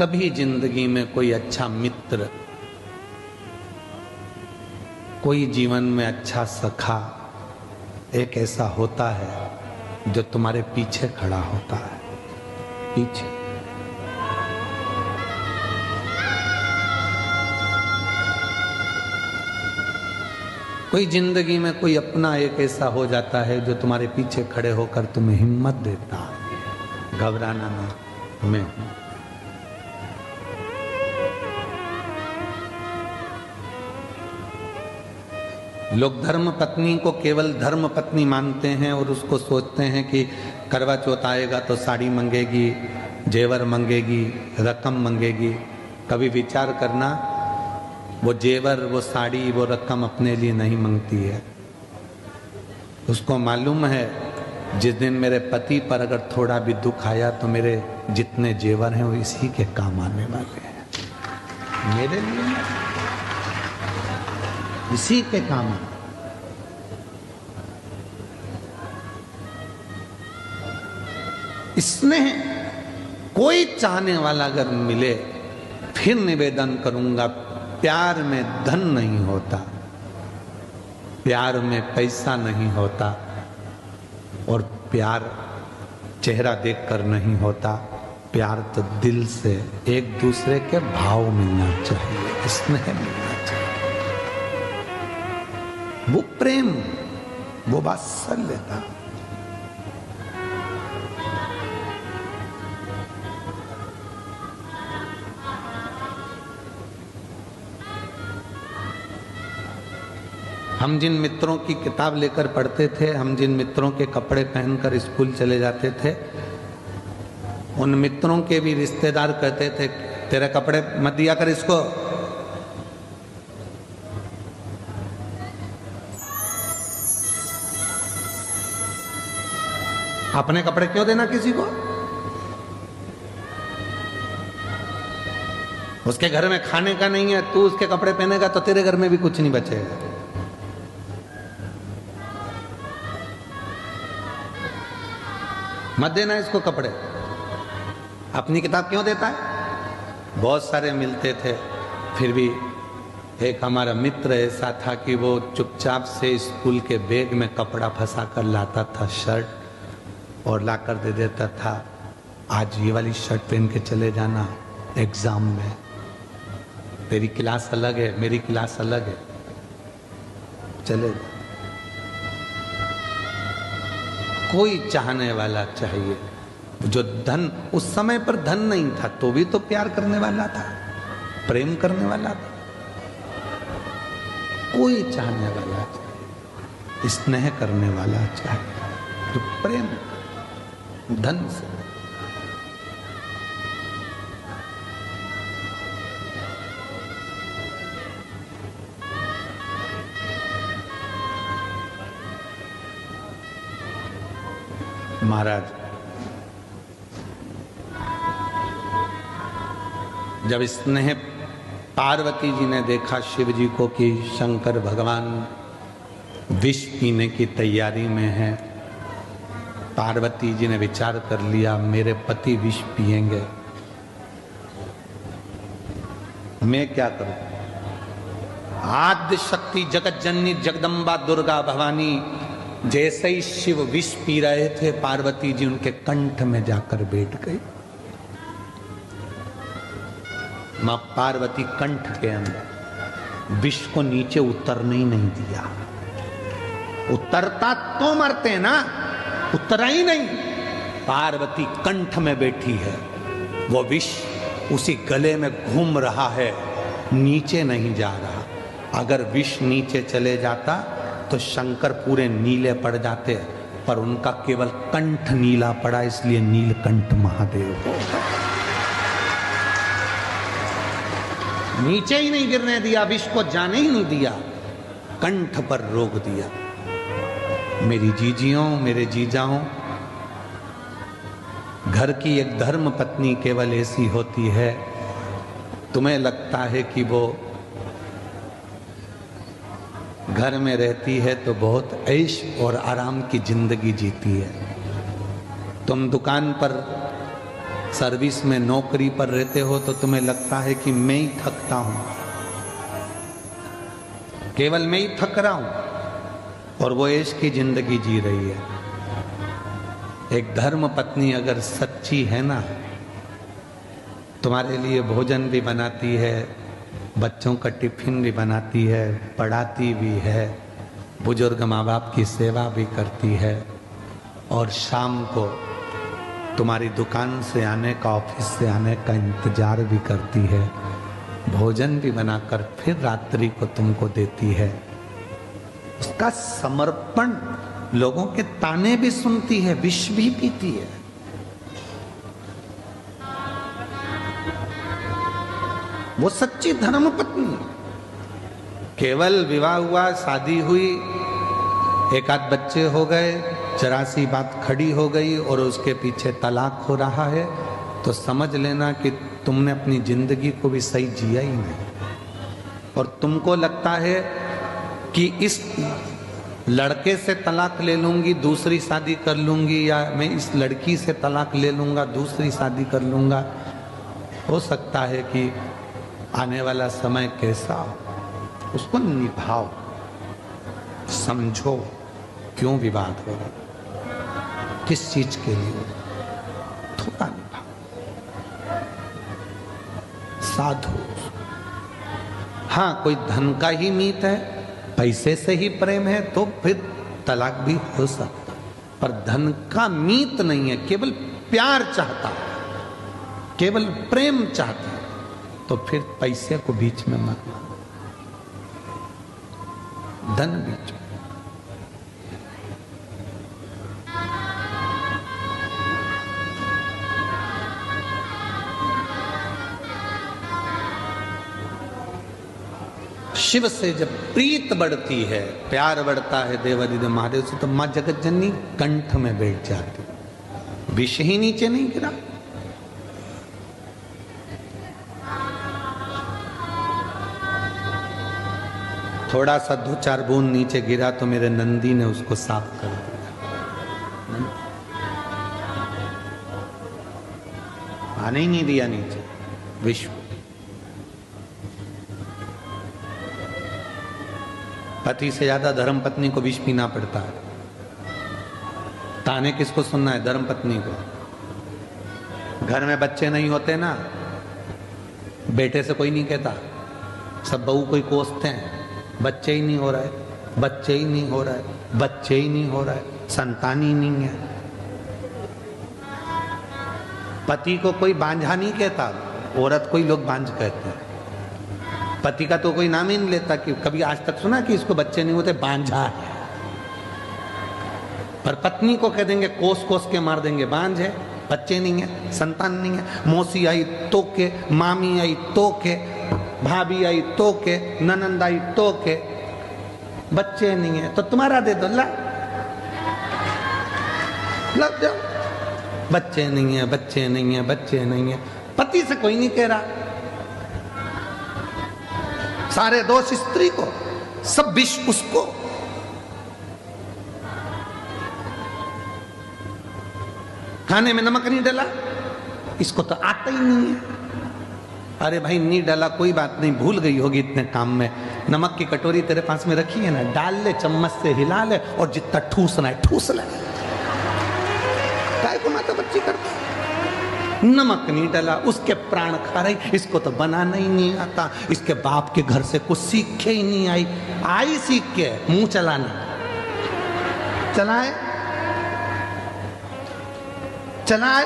कभी जिंदगी में कोई अच्छा मित्र, कोई जीवन में अच्छा सखा एक ऐसा होता है जो तुम्हारे पीछे खड़ा होता है। पीछे कोई जिंदगी में कोई अपना एक ऐसा हो जाता है जो तुम्हारे पीछे खड़े होकर तुम्हें हिम्मत देता है, घबराना नहीं, मैं हूं। लोग धर्म पत्नी को केवल धर्म पत्नी मानते हैं और उसको सोचते हैं कि करवा चौथ आएगा तो साड़ी मांगेगी, जेवर मांगेगी, रकम मांगेगी। कभी विचार करना, वो जेवर, वो साड़ी, वो रकम अपने लिए नहीं मांगती है। उसको मालूम है जिस दिन मेरे पति पर अगर थोड़ा भी दुख आया तो मेरे जितने जेवर हैं वो इसी के काम आने वाले हैं, मेरे लिए इसी के काम है। स्नेह कोई चाहने वाला अगर मिले, फिर निवेदन करूंगा, प्यार में धन नहीं होता, प्यार में पैसा नहीं होता, और प्यार चेहरा देखकर नहीं होता। प्यार तो दिल से एक दूसरे के भाव मिलना चाहिए, स्नेह मिलना चाहिए, वो प्रेम, वो वात्सल्यता। हम जिन मित्रों की किताब लेकर पढ़ते थे, हम जिन मित्रों के कपड़े पहनकर स्कूल चले जाते थे, उन मित्रों के भी रिश्तेदार कहते थे तेरे कपड़े मत दिया कर इसको। अपने कपड़े क्यों देना किसी को? उसके घर में खाने का नहीं है, तू उसके कपड़े पहनेगा तो तेरे घर में भी कुछ नहीं बचेगा। मत देना इसको कपड़े। अपनी किताब क्यों देता है? बहुत सारे मिलते थे, फिर भी एक हमारा मित्र ऐसा था कि वो चुपचाप से स्कूल के बैग में कपड़ा फंसा कर लाता था, शर्ट, और लाकर दे देता था, आज ये वाली शर्ट पहन के चले जाना एग्जाम में, तेरी क्लास अलग है, मेरी क्लास अलग है, चले जा। कोई चाहने वाला चाहिए, जो धन, उस समय पर धन नहीं था तो भी तो प्यार करने वाला था, प्रेम करने वाला था। कोई चाहने वाला चाहिए, स्नेह करने वाला चाहिए, जो प्रेम धन से। महाराज, जब स्नेह पार्वती जी ने देखा शिव जी को कि शंकर भगवान विष पीने की तैयारी में है, पार्वती जी ने विचार कर लिया मेरे पति विष पिएंगे, मैं क्या करूं? आद्य शक्ति जगत जननी जगदम्बा दुर्गा भवानी जैसे ही शिव विष पी रहे थे, पार्वती जी उनके कंठ में जाकर बैठ गई। मां पार्वती कंठ के अंदर विष को नीचे उतरने ही नहीं दिया। उतरता तो मरते ना, उतरा ही नहीं। पार्वती कंठ में बैठी है, वो विष उसी गले में घूम रहा है, नीचे नहीं जा रहा। अगर विष नीचे चले जाता तो शंकर पूरे नीले पड़ जाते, पर उनका केवल कंठ नीला पड़ा, इसलिए नीलकंठ महादेव हो। नीचे ही नहीं गिरने दिया, विष को जाने ही नहीं दिया, कंठ पर रोक दिया। मेरी जीजियों, मेरे जीजाओं, घर की एक धर्म पत्नी केवल ऐसी होती है, तुम्हें लगता है कि वो घर में रहती है तो बहुत ऐश और आराम की जिंदगी जीती है। तुम दुकान पर सर्विस में नौकरी पर रहते हो तो तुम्हें लगता है कि मैं ही थकता हूं, केवल मैं ही थक रहा हूं और वो ऐश की जिंदगी जी रही है। एक धर्म पत्नी अगर सच्ची है ना, तुम्हारे लिए भोजन भी बनाती है, बच्चों का टिफिन भी बनाती है, पढ़ाती भी है, बुजुर्ग माँ बाप की सेवा भी करती है, और शाम को तुम्हारी दुकान से आने का, ऑफिस से आने का इंतजार भी करती है, भोजन भी बनाकर फिर रात्रि को तुमको देती है। उसका समर्पण, लोगों के ताने भी सुनती है, विष भी पीती है। वो सच्ची धर्म पत्नी। केवल विवाह हुआ, शादी हुई, एक आध बच्चे हो गए, जरा सी बात खड़ी हो गई और उसके पीछे तलाक हो रहा है, तो समझ लेना कि तुमने अपनी जिंदगी को भी सही जिया ही नहीं। और तुमको लगता है कि इस लड़के से तलाक ले लूंगी, दूसरी शादी कर लूंगी, या मैं इस लड़की से तलाक ले लूंगा, दूसरी शादी कर लूंगा। हो सकता है कि आने वाला समय कैसा, उसको निभाओ, समझो क्यों विवाद हो रहा, किस चीज के लिए, थोड़ा निभाओ, साधु। हाँ, कोई धन का ही मीत है, पैसे से ही प्रेम है, तो फिर तलाक भी हो सकता, पर धन का मीत नहीं है, केवल प्यार चाहता है, केवल प्रेम चाहता है, तो फिर पैसे को बीच में मत लाना, धन बीच में। शिव से जब प्रीत बढ़ती है, प्यार बढ़ता है देवादिदेव महादेव से, तो मां जगत जननी कंठ में बैठ जाती, विष ही नीचे नहीं गिरा। थोड़ा सा 2-4 बूंद नीचे गिरा तो मेरे नंदी ने उसको साफ कर दिया, आने ही नहीं दिया नीचे विश्व। पति से ज्यादा धर्म पत्नी को विष पीना पड़ता है। ताने किसको सुनना है? धर्म पत्नी को। घर में बच्चे नहीं होते ना, बेटे से कोई नहीं कहता, सब बहू को ही कोसते हैं, बच्चे ही नहीं हो रहा है, बच्चे ही नहीं हो रहा है, बच्चे ही नहीं हो रहा है, संतान ही नहीं है। पति को कोई बांझा नहीं कहता, औरत को ही लोग बांझ कहते हैं। पति का तो कोई नाम ही नहीं लेता, कि कभी आज तक सुना कि इसको बच्चे नहीं होते, बांझा है। पर पत्नी को कह देंगे, कोस कोस के मार देंगे, बांझ है, बच्चे नहीं है, संतान नहीं है। मौसी आई तो के, मामी आई तो के, भाभी आई तो के, ननंद आई तो के, बच्चे नहीं है तो तुम्हारा दे दो, लग जाओ। बच्चे नहीं है, बच्चे नहीं है, बच्चे नहीं है, पति से कोई नहीं कह रहा। सारे दोष स्त्री को, सब विष उसको। खाने में नमक नहीं डाला, इसको तो आता ही नहीं है। अरे भाई नहीं डाला कोई बात नहीं, भूल गई होगी इतने काम में। नमक की कटोरी तेरे पास में रखी है ना, डाल ले, चम्मच से हिला ले, और जितना ठूसना है ठूस ले। काय को माता बच्ची करती, नमक नहीं डाला, उसके प्राण खा रही, इसको तो बनाना ही नहीं आता, इसके बाप के घर से कुछ सीख के ही नहीं आई। आई सीख के मुंह चलाना, चलाए चलाए